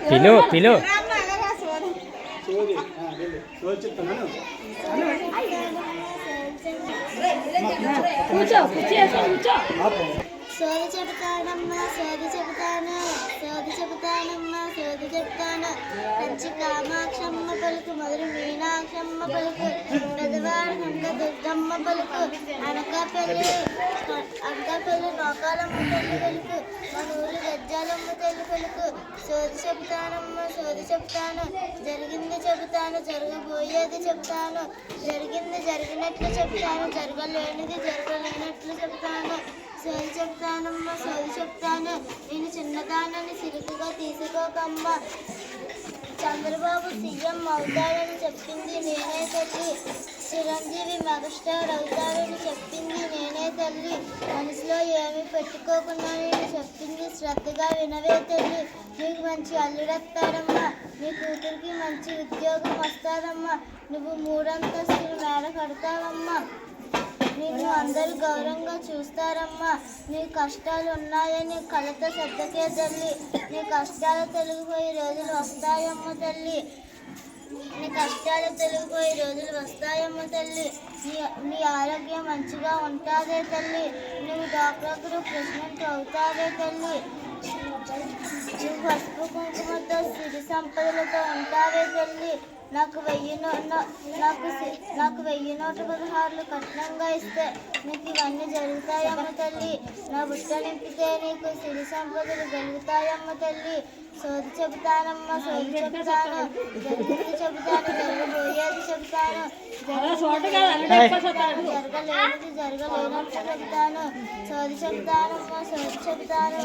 పిలు పిలు కూర్చో సోది చెబుతానమ్మా సోది చెబుతాను సోది చెబుతానమ్మా సోది చెబుతాను మంచి కామాక్షమ్మ పలుకు మొదలు మీనాక్షమ్మ పలుకు పెదవాడ హంక దుర్గమ్మ పలుకు అనకాపల్లి నోకాలమ్మ తల్లి పలుకు మన ఊరు గజ్జాలమ్మ తల్లి పలుకు సోది చెబుతానమ్మా సోది చెబుతాను జరిగింది చెబుతాను జరగబోయేది చెబుతాను జరిగింది జరిగినట్లు చెప్తాను జరగలేనిది జరగలేనట్లు చెప్తాను సోది చెప్తానమ్మా సోది చెప్తాను నేను చిన్నదానని సిరుకుగా తీసుకోకమ్మా చంద్రబాబు సీఎం అవుతాడని చెప్పింది నేనే తల్లి చిరంజీవి మెగాస్టార్ అవుతాడని చెప్పింది నేనే తల్లి మనసులో ఏమీ పెట్టుకోకుండా నేను చెప్పింది శ్రద్ధగా వినవే తల్లి నీకు మంచి అల్లుడొస్తాడమ్మా నీ కూతురికి మంచి ఉద్యోగం వస్తాదమ్మా నువ్వు 3 అంతస్తులు మేడ కడతావమ్మా నిన్ను అందరూ గౌరవంగా చూస్తారమ్మా నీ కష్టాలు ఉన్నాయని కళ్ళతో శ్రద్ధకే తల్లి నీ కష్టాలు తొలగిపోయే రోజులు వస్తాయమ్మ తల్లి నీ కష్టాలు తొలగిపోయే రోజులు వస్తాయమ్మ తల్లి నీ ఆరోగ్యం మంచిగా ఉంటాదే తల్లి నువ్వు డాక్టర్ ప్రెసిడెంట్ అవుతాదే తల్లి నువ్వు పసుపు కుంకుమతో సిరి సంపదలతో ఉంటావే తల్లి నాకు 1016 కట్నంగా ఇస్తే నీకు ఇవన్నీ జరుగుతాయమ్మ తల్లి నా బుట్ట నింపితే నీకు సిరి సంపదలు కలుగుతాయమ్మ తల్లి సోది చెబుతానమ్మా సోది చెబుతాను జరిగింది చెబుతాను జరగబోయేది చెబుతాను జరగలేనిది జరగలేనట్టు చెబుతాను సోది చెబుతానమ్మా సోది చెబుతాను